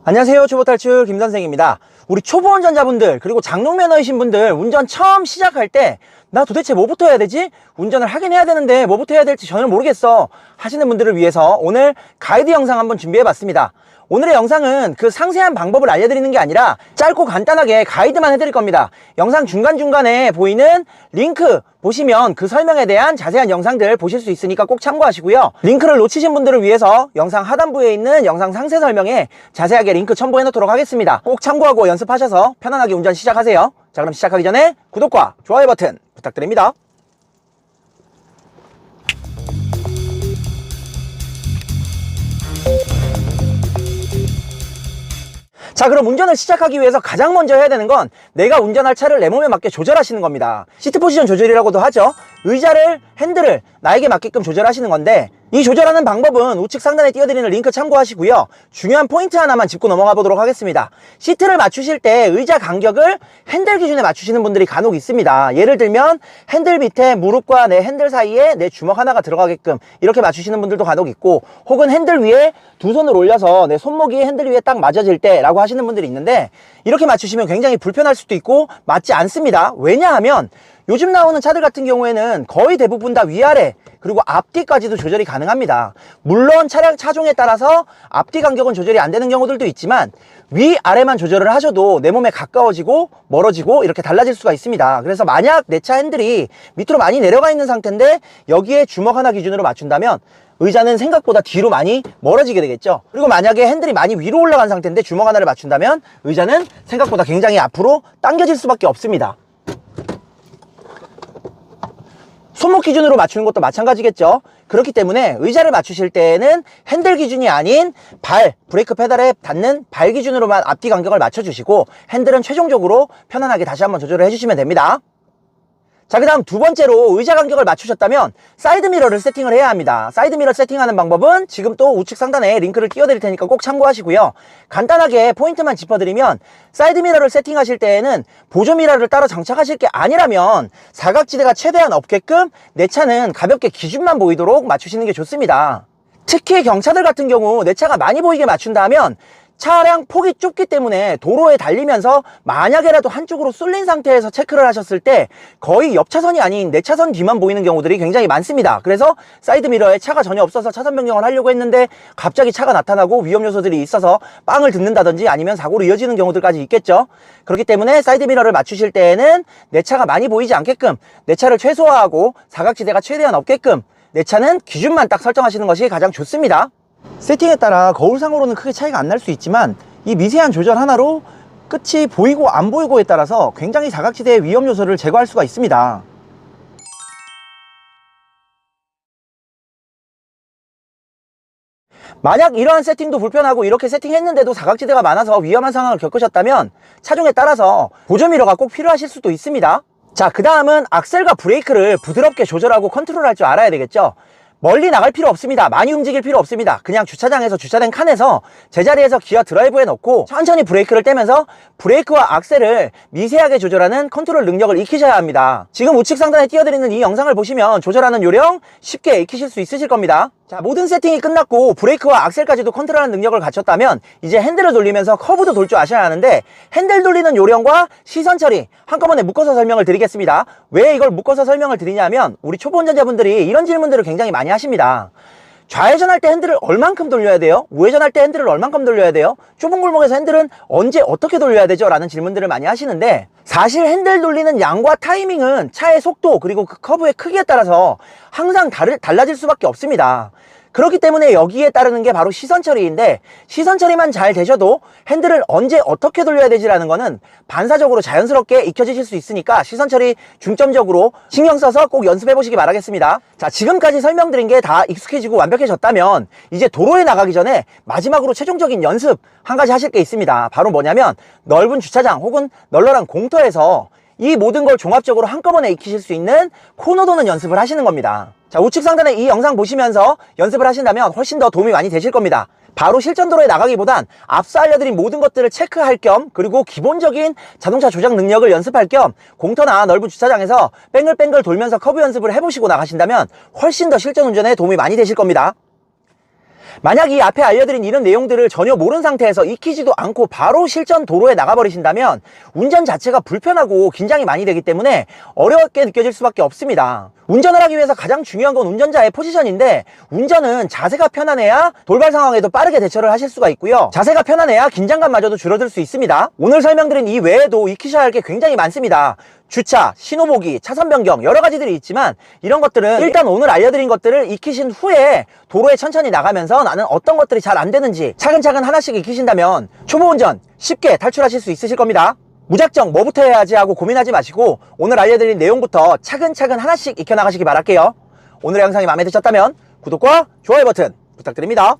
안녕하세요. 초보탈출 김선생입니다. 우리 초보 운전자분들 그리고 장롱면허이신 분들 운전 처음 시작할 때 나 도대체 뭐부터 해야 되지? 운전을 하긴 해야 되는데 뭐부터 해야 될지 전혀 모르겠어 하시는 분들을 위해서 오늘 가이드 영상 한번 준비해 봤습니다. 오늘의 영상은 그 상세한 방법을 알려드리는 게 아니라 짧고 간단하게 가이드만 해드릴 겁니다. 영상 중간중간에 보이는 링크 보시면 그 설명에 대한 자세한 영상들 보실 수 있으니까 꼭 참고하시고요. 링크를 놓치신 분들을 위해서 영상 하단부에 있는 영상 상세 설명에 자세하게 링크 첨부해 놓도록 하겠습니다. 꼭 참고하고 연습하셔서 편안하게 운전 시작하세요. 자, 그럼 시작하기 전에 구독과 좋아요 버튼 부탁드립니다. 자, 그럼 운전을 시작하기 위해서 가장 먼저 해야 되는 건 내가 운전할 차를 내 몸에 맞게 조절하시는 겁니다. 시트 포지션 조절이라고도 하죠. 의자를, 핸들을 나에게 맞게끔 조절하시는 건데 이 조절하는 방법은 우측 상단에 띄워드리는 링크 참고하시고요. 중요한 포인트 하나만 짚고 넘어가 보도록 하겠습니다. 시트를 맞추실 때 의자 간격을 핸들 기준에 맞추시는 분들이 간혹 있습니다. 예를 들면 핸들 밑에 무릎과 내 핸들 사이에 내 주먹 하나가 들어가게끔 이렇게 맞추시는 분들도 간혹 있고, 혹은 핸들 위에 두 손을 올려서 내 손목이 핸들 위에 딱 맞아질 때 라고 하시는 분들이 있는데, 이렇게 맞추시면 굉장히 불편할 수도 있고 맞지 않습니다. 왜냐하면 요즘 나오는 차들 같은 경우에는 거의 대부분 다 위아래 그리고 앞뒤까지도 조절이 가능합니다. 물론 차량 차종에 따라서 앞뒤 간격은 조절이 안 되는 경우들도 있지만 위아래만 조절을 하셔도 내 몸에 가까워지고 멀어지고 이렇게 달라질 수가 있습니다. 그래서 만약 내 차 핸들이 밑으로 많이 내려가 있는 상태인데 여기에 주먹 하나 기준으로 맞춘다면 의자는 생각보다 뒤로 많이 멀어지게 되겠죠. 그리고 만약에 핸들이 많이 위로 올라간 상태인데 주먹 하나를 맞춘다면 의자는 생각보다 굉장히 앞으로 당겨질 수밖에 없습니다. 손목 기준으로 맞추는 것도 마찬가지겠죠. 그렇기 때문에 의자를 맞추실 때는 핸들 기준이 아닌 발, 브레이크 페달에 닿는 발 기준으로만 앞뒤 간격을 맞춰주시고 핸들은 최종적으로 편안하게 다시 한번 조절을 해주시면 됩니다. 자, 그 다음 두 번째로 의자 간격을 맞추셨다면 사이드미러를 세팅을 해야 합니다. 사이드미러 세팅하는 방법은 지금 또 우측 상단에 링크를 띄워드릴 테니까 꼭 참고하시고요. 간단하게 포인트만 짚어드리면, 사이드미러를 세팅하실 때에는 보조미러를 따로 장착하실 게 아니라면 사각지대가 최대한 없게끔 내 차는 가볍게 기준만 보이도록 맞추시는 게 좋습니다. 특히 경차들 같은 경우 내 차가 많이 보이게 맞춘다 하면 차량 폭이 좁기 때문에 도로에 달리면서 만약에라도 한쪽으로 쏠린 상태에서 체크를 하셨을 때 거의 옆 차선이 아닌 내 차선 뒤만 보이는 경우들이 굉장히 많습니다. 그래서 사이드미러에 차가 전혀 없어서 차선 변경을 하려고 했는데 갑자기 차가 나타나고 위험 요소들이 있어서 빵을 듣는다든지 아니면 사고로 이어지는 경우들까지 있겠죠. 그렇기 때문에 사이드미러를 맞추실 때에는 내 차가 많이 보이지 않게끔 내 차를 최소화하고 사각지대가 최대한 없게끔 내 차는 기준만 딱 설정하시는 것이 가장 좋습니다. 세팅에 따라 거울상으로는 크게 차이가 안 날 수 있지만 이 미세한 조절 하나로 끝이 보이고 안 보이고에 따라서 굉장히 사각지대의 위험 요소를 제거할 수가 있습니다. 만약 이러한 세팅도 불편하고 이렇게 세팅했는데도 사각지대가 많아서 위험한 상황을 겪으셨다면 차종에 따라서 보조미러가 꼭 필요하실 수도 있습니다. 자, 그 다음은 악셀과 브레이크를 부드럽게 조절하고 컨트롤할 줄 알아야 되겠죠. 멀리 나갈 필요 없습니다. 많이 움직일 필요 없습니다. 그냥 주차장에서 주차된 칸에서 제자리에서 기어 드라이브에 넣고 천천히 브레이크를 떼면서 브레이크와 악셀을 미세하게 조절하는 컨트롤 능력을 익히셔야 합니다. 지금 우측 상단에 띄워드리는 이 영상을 보시면 조절하는 요령 쉽게 익히실 수 있으실 겁니다. 자, 모든 세팅이 끝났고 브레이크와 악셀까지도 컨트롤하는 능력을 갖췄다면 이제 핸들을 돌리면서 커브도 돌 줄 아셔야 하는데, 핸들 돌리는 요령과 시선 처리 한꺼번에 묶어서 설명을 드리겠습니다. 왜 이걸 묶어서 설명을 드리냐면 우리 초보 운전자분들이 이런 질문들을 굉장히 많이 하십니다. 좌회전할 때 핸들을 얼만큼 돌려야 돼요? 우회전할 때 핸들을 얼만큼 돌려야 돼요? 좁은 골목에서 핸들은 언제 어떻게 돌려야 되죠? 라는 질문들을 많이 하시는데, 사실 핸들 돌리는 양과 타이밍은 차의 속도 그리고 그 커브의 크기에 따라서 항상 달라질 수밖에 없습니다. 그렇기 때문에 여기에 따르는 게 바로 시선 처리인데, 시선 처리만 잘 되셔도 핸들을 언제 어떻게 돌려야 되지라는 거는 반사적으로 자연스럽게 익혀지실 수 있으니까 시선 처리 중점적으로 신경 써서 꼭 연습해 보시기 바라겠습니다. 자, 지금까지 설명드린 게 다 익숙해지고 완벽해졌다면 이제 도로에 나가기 전에 마지막으로 최종적인 연습 한 가지 하실 게 있습니다. 바로 뭐냐면 넓은 주차장 혹은 널널한 공터에서 이 모든 걸 종합적으로 한꺼번에 익히실 수 있는 코너 도는 연습을 하시는 겁니다. 자, 우측 상단에 이 영상 보시면서 연습을 하신다면 훨씬 더 도움이 많이 되실 겁니다. 바로 실전도로에 나가기보단 앞서 알려드린 모든 것들을 체크할 겸, 그리고 기본적인 자동차 조작 능력을 연습할 겸 공터나 넓은 주차장에서 뺑글뺑글 돌면서 커브 연습을 해보시고 나가신다면 훨씬 더 실전 운전에 도움이 많이 되실 겁니다. 만약 이 앞에 알려드린 이런 내용들을 전혀 모르는 상태에서 익히지도 않고 바로 실전 도로에 나가버리신다면 운전 자체가 불편하고 긴장이 많이 되기 때문에 어렵게 느껴질 수밖에 없습니다. 운전을 하기 위해서 가장 중요한 건 운전자의 포지션인데, 운전은 자세가 편안해야 돌발 상황에도 빠르게 대처를 하실 수가 있고요, 자세가 편안해야 긴장감마저도 줄어들 수 있습니다. 오늘 설명드린 이 외에도 익히셔야 할 게 굉장히 많습니다. 주차, 신호보기, 차선 변경 여러 가지들이 있지만, 이런 것들은 일단 오늘 알려드린 것들을 익히신 후에 도로에 천천히 나가면서 나는 어떤 것들이 잘 안 되는지 차근차근 하나씩 익히신다면 초보 운전 쉽게 탈출하실 수 있으실 겁니다. 무작정 뭐부터 해야지 하고 고민하지 마시고 오늘 알려드린 내용부터 차근차근 하나씩 익혀나가시기 바랄게요. 오늘의 영상이 마음에 드셨다면 구독과 좋아요 버튼 부탁드립니다.